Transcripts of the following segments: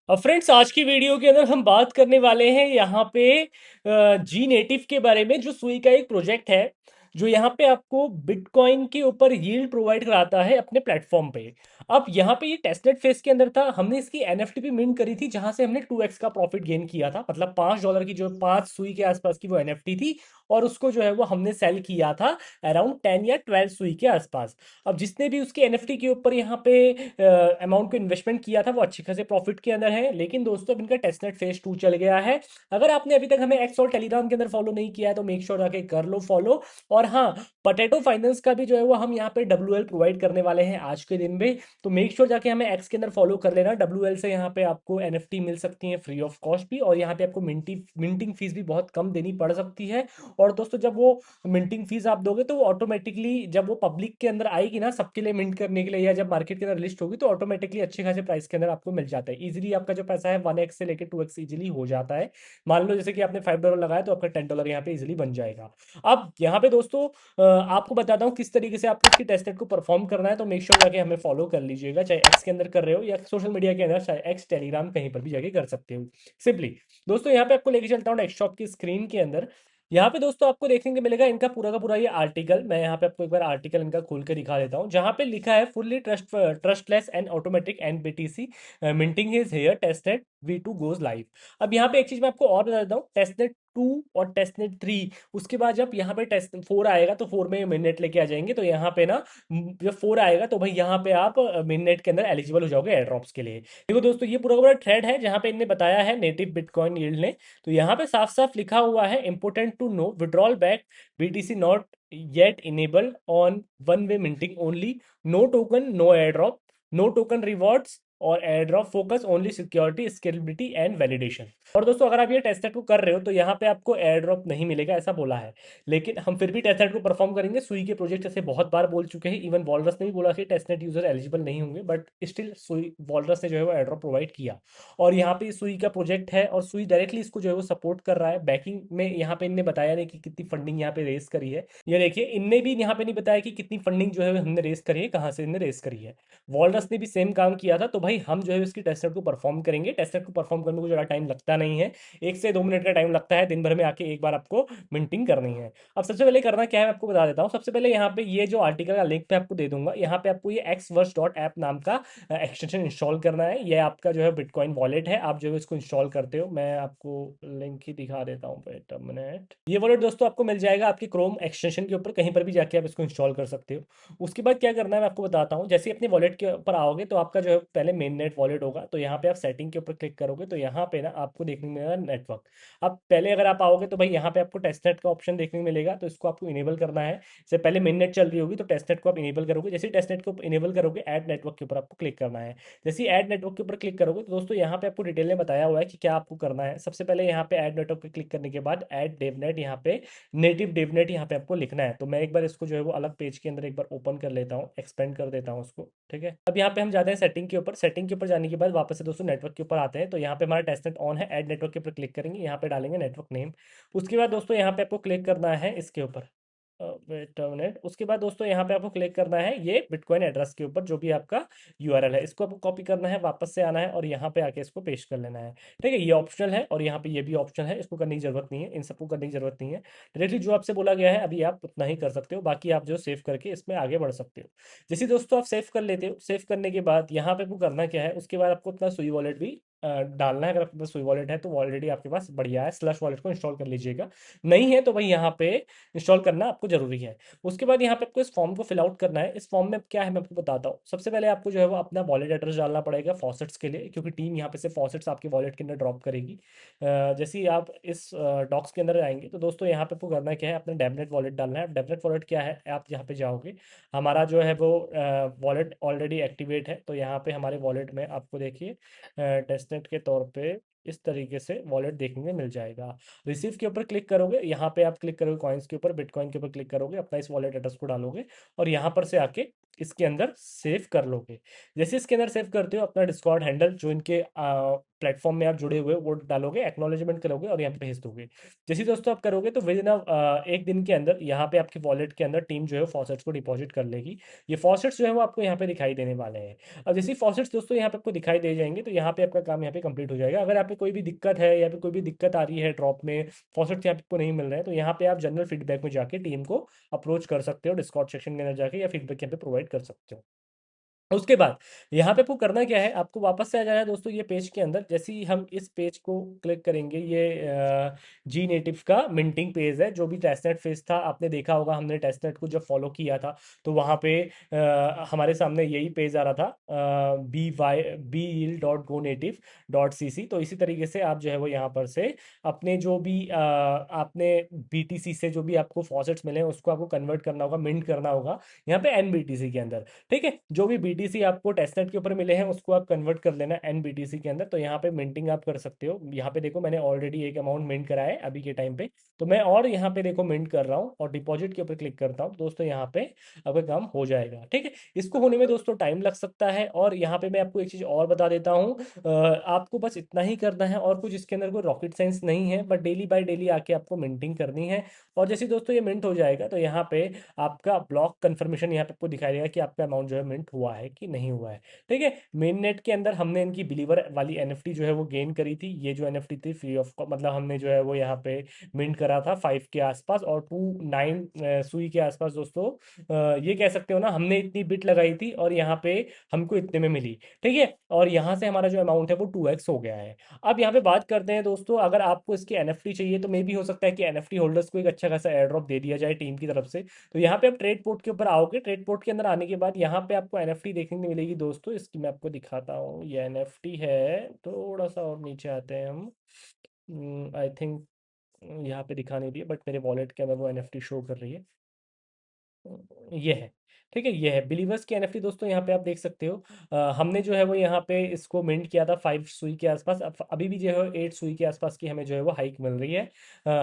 Friends, आज की video के अंदर हम बात करने वाले हैं यहाँ पे जी नेटिव के बारे में, जो सुई का एक प्रोजेक्ट है जो यहाँ पे आपको बिटकॉइन के ऊपर यील्ड प्रोवाइड कराता है अपने प्लेटफॉर्म पे। अब यहाँ पे ये टेस्टनेट फेज के अंदर था। हमने इसकी एनएफटी भी मिंट करी थी, जहां से हमने 2x का प्रॉफिट गेन किया था। मतलब $5 की, जो 5 सुई के आसपास की वो एनएफटी थी, और उसको जो है वो हमने सेल किया था अराउंड 10 या 12 सुई के आसपास। अब जिसने भी उसके एनएफटी के ऊपर यहाँ पे अमाउंट को इन्वेस्टमेंट किया था, वो अच्छे खासे प्रॉफिट के अंदर है। लेकिन दोस्तों, अब इनका टेस्टनेट फेज 2 चल गया है। अगर आपने अभी तक हमें एक्स और टेलीग्राम के अंदर फॉलो नहीं किया है तो मेक श्योर जाके कर लो फॉलो। और हाँ, पोटैटो फाइनेंस का भी जो है वो हम यहाँ पे WL प्रोवाइड करने वाले हैं आज के दिन में। तो मेक श्योर जाके हमें एक्स के अंदर फॉलो कर लेना। WL से यहाँ पे आपको एनएफटी मिल सकती है फ्री ऑफ कॉस्ट भी, और यहाँ पे आपको मिंटिंग फीस भी बहुत कम देनी पड़ सकती है। और दोस्तों, जब वो मिंटिंग फीस आप दोगे तो वो ऑटोमेटिकली, जब वो पब्लिक के अंदर आएगी ना सबके लिए मिंट करने के लिए, या जब मार्केट के अंदर लिस्ट होगी, तो ऑटोमेटिकली अच्छे खासे प्राइस के अंदर आपको मिल जाता है। इजीली आपका जो पैसा है 1x से लेकर 2x इजीली हो जाता है। मान लो जैसे कि आपने $5 लगाया, तो आपका $10 यहाँ पे इजीली बन जाएगा। अब यहाँ पे दोस्तों, आपको बताता हूँ किस तरीके से आपको इसकी टेस्टनेट को परफॉर्म करना है। तो मेक श्योर जाके हमें फॉलो कर लीजिएगा, चाहे एक्स के अंदर कर रहे हो या सोशल मीडिया के अंदर, चाहे एक्स, टेलीग्राम, कहीं पर भी जाके कर सकते हो सिंपली। दोस्तों, यहाँ पे आपको लेके चलता हूँ डेस्कटॉप की स्क्रीन के अंदर। यहाँ पे दोस्तों आपको देखने को मिलेगा इनका पूरा का पूरा ये आर्टिकल। मैं यहाँ पे आपको एक बार आर्टिकल इनका खोल के दिखा देता हूँ, जहाँ पे लिखा है fully trustless and automatic and BTC minting is here, testnet V2 goes live. अब यहाँ पे एक चीज मैं आपको और बता देता हूँ, टेस्टनेट 2 और टेस्टनेट 3, उसके बाद जब यहाँ पे टेस्ट 4 आएगा तो 4 में मिनट लेके आ जाएंगे। तो यहाँ पे ना, जब 4 आएगा तो भाई यहाँ पे आप मिनट के अंदर एलिजिबल हो जाओगे एयर ड्रॉप्स के लिए। देखो दोस्तों, ये पूरा का पूरा थ्रेड है जहाँ पे इनने बताया है नेटिव बिटकॉइन यील्ड ने। तो यहाँ पे साफ साफ लिखा हुआ है, important to know, withdrawal back BTC not yet enabled on one way minting only, no token, no air drop, no token rewards और air drop, focus only security, scalability and validation. और दोस्तों, अगर आप ये टेस्टनेट को कर रहे हो तो यहाँ पे आपको एयर ड्रॉप नहीं मिलेगा, ऐसा बोला है। लेकिन हम फिर भी टेस्टनेट को परफॉर्म करेंगे। सुई के प्रोजेक्ट ऐसे बहुत बार बोल चुके हैं, इवन वॉलरस ने भी बोला कि टेस्टनेट यूजर एलिजिबल नहीं होंगे, बट स्टिल सुई वॉलरस ने जो है वो एयर ड्रॉप प्रोवाइड किया। और यहाँ पे सुई का प्रोजेक्ट है, और सुई डायरेक्टली इसको जो है वो सपोर्ट कर रहा है बैकिंग में। यहाँ पे इनने बताया नहीं कि कितनी फंडिंग यहाँ पे रेस करी है। ये देखिए, इनने भी यहाँ पे नहीं बताया कि कितनी फंडिंग जो है हमने रेस करी है, कहाँ से इनने रेस करी है। वॉलरस ने भी सेम काम किया था। तो भाई हम जो है इसकी टेस्टनेट को परफॉर्म करेंगे। टेस्टनेट को परफॉर्म करने को ज़्यादा टाइम लगता नहीं है, 1 से 2 मिनट का टाइम लगता है। दिन भर में आके एक बार आपको मिंटिंग करनी है। अब सबसे पहले करना क्या है, मैं आपको बता देता हूँ। सबसे पहले यहाँ पे ये जो आर्टिकल का लिंक पे आपको दे दूंगा, यहाँ पे आपको ये xverse.app नाम का एक्सटेंशन इंस्टॉल करना है। ये आपका जो है बिटकॉइन वॉलेट है, आप जो है इसको इंस्टॉल करते हो। मैं आपको लिंक ही दिखा देता हूँ, वेट अ मिनट। ये वॉलेट दोस्तों आपको मिल जाएगा आपके क्रोम एक्सटेंशन के ऊपर, कहीं पर भी जाके आप इसको इंस्टॉल कर सकते हो। उसके बाद क्या करना है मैं आपको बताता हूँ। जैसे ही अपने वॉलेट के ऊपर आओगे तो आपका जो है पहले मेन नेट वॉलेट होगा। तो यहाँ पे आप सेटिंग के ऊपर क्लिक करोगे तो यहाँ पे ना आपको देखने को मिलेगा नेटवर्क। अब पहले अगर आप आओगे तो भाई यहाँ पे आपको टेस्टनेट का ऑप्शन देखने को मिलेगा, तो इसको आपको इनेबल करना है। जैसे पहले मेन नेट चल रही होगी तो टेस्टनेट को आप इनेबल करोगे। जैसे ही टेस्टनेट को इनेबल करोगे, ऐड नेटवर्क के ऊपर आपको क्लिक करना है। जैसे ही ऐड नेटवर्क के ऊपर क्लिक करोगे तो दोस्तों यहाँ पे आपको डिटेल में बताया हुआ है कि क्या आपको करना है। सबसे पहले यहाँ पे ऐड नेटवर्क पे क्लिक करने के बाद ऐड डेवनेट, यहाँ पे नेटिव डेवनेट यहाँ पे आपको लिखना है। तो मैं एक बार इसको जो है वो अलग पेज के अंदर एक बार ओपन कर लेता हूँ, एक्सपेंड कर देता हूँ उसको। ठीक है, अब यहाँ पे हम जाते हैं सेटिंग के ऊपर। सेटिंग के ऊपर जाने के बाद वापस से दोस्तों नेटवर्क के ऊपर आते हैं। तो यहाँ पे हमारा टेस्टनेट ऑन है, ऐड नेटवर्क के ऊपर क्लिक करेंगे, यहाँ पे डालेंगे नेटवर्क नेम। उसके बाद दोस्तों यहाँ पे आपको क्लिक करना है इसके ऊपर, वेट अ मिनट। उसके बाद दोस्तों यहाँ पे आपको क्लिक करना है ये बिटकॉइन एड्रेस के ऊपर, जो भी आपका यूआरएल है, इसको आपको कॉपी करना है, वापस से आना है और यहाँ पे आके इसको पेस्ट कर लेना है। ठीक है, ये ऑप्शनल है, और यहाँ पे ये भी ऑप्शनल है, इसको करने की जरूरत नहीं है, इन सबको करने की जरूरत नहीं है। डायरेक्टली जो आपसे बोला गया है अभी आप उतना ही कर सकते हो, बाकी आप जो सेव करके इसमें आगे बढ़ सकते हो। जैसे दोस्तों आप सेव कर लेते हो, सेव करने के बाद यहाँ पे आपको करना क्या है, उसके बाद आपको अपना सुई वॉलेट भी डालना है। अगर आपके पास सुई वॉलेट है तो ऑलरेडी आपके पास बढ़िया है, स्लश वॉलेट को इंस्टॉल कर लीजिएगा। नहीं है तो भाई यहाँ पे इंस्टॉल करना आपको जरूरी है। उसके बाद यहाँ पे आपको इस फॉर्म को फिल आउट करना है। इस फॉर्म में क्या है मैं आपको बताता हूँ। सबसे पहले आपको जो है वो अपना वॉलेट एड्रेस डालना पड़ेगा फॉसेट्स के लिए, क्योंकि टीम यहाँ पे से फॉसेट्स आपके वॉलेट के अंदर ड्रॉप करेगी। जैसे ही आप इस डॉक्स के अंदर आएंगे तो दोस्तों यहाँ पे आपको करना क्या है, अपना डेमनेट वॉलेट डालना है। डेमनेट वॉलेट क्या है, आप यहाँ पे जाओगे, हमारा जो है वो वॉलेट ऑलरेडी एक्टिवेट है। तो यहाँ पे हमारे वॉलेट में आपको देखिए टेस्टनेट के तौर पे इस तरीके से वॉलेट देखने को मिल जाएगा। रिसीव के ऊपर क्लिक करोगे, यहाँ पे आप क्लिक करोगे कॉइन्स के ऊपर, बिटकॉइन के ऊपर क्लिक करोगे, अपना इस वॉलेट एड्रेस को डालोगे और यहाँ पर से आके इसके अंदर सेव कर लोगे। जैसे इसके अंदर सेव करते हो, अपना डिस्कॉर्ड हैंडल जो इनके प्लेटफॉर्म में आप जुड़े हुए वो डालोगे, एक्नॉलेजमेंट करोगे और यहाँ पे भेज दोगे। जैसे दोस्तों आप करोगे तो विद इन एक दिन के अंदर यहाँ पे आपके वॉलेट के अंदर टीम जो है फॉसेट्स को डिपॉजिट कर लेगी। ये फॉसेट्स जो है वो आपको यहाँ पे दिखाई देने वाले हैं। अब जैसे फॉसेट्स दोस्तों यहाँ पे आपको दिखाई दे जाएंगे तो यहाँ पे आपका काम यहाँ पे कंप्लीट हो जाएगा। अगर आप पे कोई भी दिक्कत है या फिर कोई भी दिक्कत आ रही है ड्रॉप में, फॉसेट्स यहाँ पे आपको नहीं मिल रहे हैं, तो यहाँ पे आप जनरल फीडबैक में जाके टीम को अप्रोच कर सकते हो, डिस्कॉर्ड सेक्शन के अंदर जाके, या फीडबैक यहाँ पे प्रोवाइड कर सकते हो। उसके बाद यहाँ पे आपको करना क्या है, आपको वापस से आ जाना है दोस्तों ये पेज के अंदर। जैसे ही हम इस पेज को क्लिक करेंगे, ये जी नेटिव का मिंटिंग पेज है। जो भी टेस्टनेट फेज था आपने देखा होगा, हमने टेस्टनेट को जब फॉलो किया था तो वहाँ पे हमारे सामने यही पेज आ रहा था, byield.gonative.cc। तो इसी तरीके से आप जो है वो यहाँ पर से अपने जो भी आपने बीटीसी से जो भी आपको फॉसेट्स मिले हैं उसको आपको कन्वर्ट करना होगा, मिंट करना होगा यहाँ पे एनबीटीसी के अंदर। ठीक है, जो भी बीटीसी आपको टेस्टनेट के ऊपर मिले हैं उसको आप कन्वर्ट कर लेना एनबीटीसी के अंदर। तो यहाँ पे मिंटिंग आप कर सकते हो। यहाँ पे देखो मैंने ऑलरेडी एक अमाउंट मिंट करा है अभी के टाइम पे, तो मैं और यहाँ पे देखो मिंट कर रहा हूँ और डिपॉजिट के ऊपर क्लिक करता हूँ दोस्तों, यहाँ पे आपका काम हो जाएगा। ठीक है, इसको होने में दोस्तों टाइम लग सकता है। और यहाँ पे मैं आपको एक चीज़ और बता देता हूँ, आपको बस इतना ही करना है और कुछ इसके अंदर कोई रॉकेट साइंस नहीं है, बट डेली बाय डेली आके आपको मिंटिंग करनी है। और जैसे दोस्तों ये मिंट हो जाएगा तो यहाँ पे आपका ब्लॉक कंफर्मेशन यहाँ पे आपको दिखाई देगा कि आपका अमाउंट जो है मिंट हुआ है कि नहीं हुआ है। ठीक है, मेन नेट के अंदर हमने इनकी बिलीवर वाली एनएफटी जो है वो गेन करी थी। ये जो एनएफटी थी फ्री ऑफ, मतलब हमने जो है वो यहाँ पे मिंट करा था 5 के आसपास और 2.9 सुई के आसपास दोस्तों। ये कह सकते हो ना, हमने इतनी बिट लगाई थी और यहाँ पे हमको इतने में मिली। ठीक है, और यहाँ से हमारा जो अमाउंट है वो 2x हो गया है। अब यहाँ पे बात करते हैं दोस्तों, अगर आपको इसकी एनएफटी चाहिए तो मे भी हो सकता है कि एनएफटी होल्डर्स को एक अच्छा खासा एयर ड्रॉप दे दिया जाए टीम की तरफ से। तो यहाँ पे आप ट्रेड पोर्ट के ऊपर आओगे, ट्रेड पोर्ट के अंदर आने के बाद यहाँ पे आपको एनएफटी देखने को मिलेगी दोस्तों। इसकी मैं आपको दिखाता हूँ, ये एनएफटी है। थोड़ा सा और नीचे आते हैं हम, आई थिंक यहाँ पे दिखा नहीं रही है बट मेरे वॉलेट के अंदर वो एनएफटी शो कर रही है। ये है, ठीक है, ये है बिलीवर्स की एनएफटी दोस्तों। यहाँ पे आप देख सकते हो, हमने जो है वो यहाँ पे इसको मिंट किया था 5 सुई के आसपास। अब अभी भी जो है 8 सुई के आसपास की हमें जो है वो हाइक मिल रही है।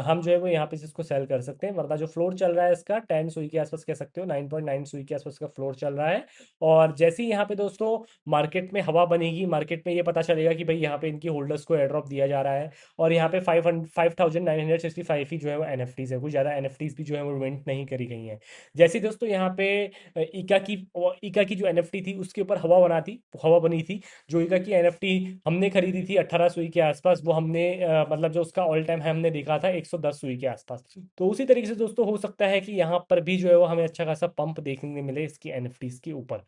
हम जो है वो यहाँ पे इसको सेल कर सकते हैं, वरना जो फ्लोर चल रहा है इसका 10 सुई के आसपास कह सकते हो, 9.9 सुई के आसपास का फ्लोर चल रहा है। और जैसे ही यहाँ पे दोस्तों मार्केट में हवा बनेगी, मार्केट में ये पता चलेगा कि भाई यहाँ पे इनकी होल्डर्स को एयर ड्रॉप दिया जा रहा है। और यहाँ पे 5,965 ही जो है वो एनएफटीज है, कुछ ज़्यादा एनएफटीज भी जो है वो मिंट नहीं करी गई हैं। जैसे दोस्तों यहाँ पे इका की जो एनएफटी थी उसके ऊपर हवा बनी थी। जो इका की एनएफटी हमने खरीदी थी 18 सुई के आसपास, वो हमने मतलब जो उसका ऑल टाइम है हमने देखा था 110 सुई के आसपास। तो उसी तरीके से दोस्तों हो सकता है कि यहाँ पर भी जो है वो हमें अच्छा खासा पंप देखने को मिले इसकी एनएफटीज के ऊपर।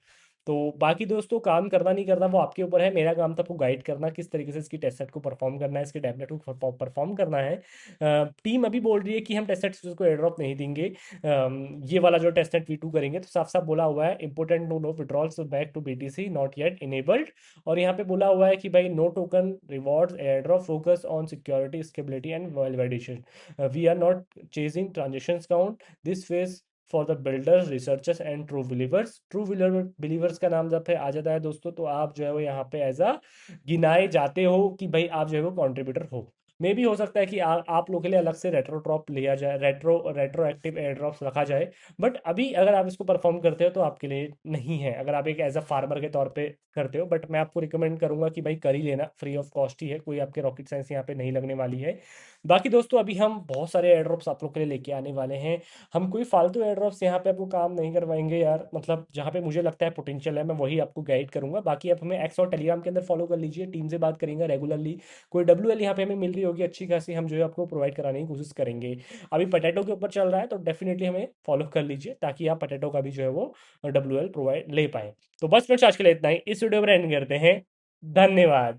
तो बाकी दोस्तों काम करना नहीं करना वो आपके ऊपर है। मेरा काम था आपको गाइड करना किस तरीके से इसकी टेस्ट सेट को परफॉर्म करना है, इसके टैबलेट को परफॉर्म करना है। टीम अभी बोल रही है कि हम टेस्ट सेट को एयर ड्रॉप नहीं देंगे। ये वाला जो टेस्ट नेट V2 करेंगे तो साफ साफ बोला हुआ है important to know withdrawals back to BTC not yet enabled. और यहाँ पे बोला हुआ है कि भाई no token rewards air drop, focus on security stability and validation, we are not chasing transaction count this phase for the builders researchers and true believers. True believers का नाम जब पे आ जाता है दोस्तों तो आप जो है वो यहाँ पे एज अ गिनाए जाते हो कि भाई आप जो है वो कॉन्ट्रीब्यूटर हो। मे भी हो सकता है कि आप लोग के लिए अलग से रेट्रो ड्रॉप लिया जाए, रेट्रो एक्टिव एयर ड्रॉप्स रखा जाए। बट अभी अगर आप इसको परफॉर्म करते हो तो आपके लिए नहीं है, अगर आप एक एज अ फार्मर के तौर पे करते हो। बट मैं आपको रिकमेंड करूंगा कि भाई कर ही लेना, फ्री ऑफ कॉस्ट ही है, कोई आपके रॉकेट साइंस यहाँ पे नहीं लगने वाली है। बाकी दोस्तों अभी हम बहुत सारे एयर ड्रॉप्स आप लोग के लिए लेके आने वाले हैं। हम कोई फालतू एयर ड्रॉप्स यहाँ पे आपको काम नहीं करवाएंगे यार, मतलब जहाँ पे मुझे लगता है पोटेंशियल है मैं वही आपको गाइड करूंगा। बाकी आप हमें एक्स और टेलीग्राम के अंदर फॉलो कर लीजिए, टीम से बात करेंगे रेगुलरली। कोई WL यहाँ पे हमें मिल रही होगी अच्छी खासी, हम जो है आपको प्रोवाइड कराने की कोशिश करेंगे। अभी पटेटो के ऊपर चल रहा है तो डेफिनेटली हमें फॉलो कर लीजिए ताकि आप पटेटो का भी जो है वो WL प्रोवाइड ले पाए। तो बस फ्रेंड्स आज के लिए इतना ही, इस वीडियो में एंड करते हैं। धन्यवाद।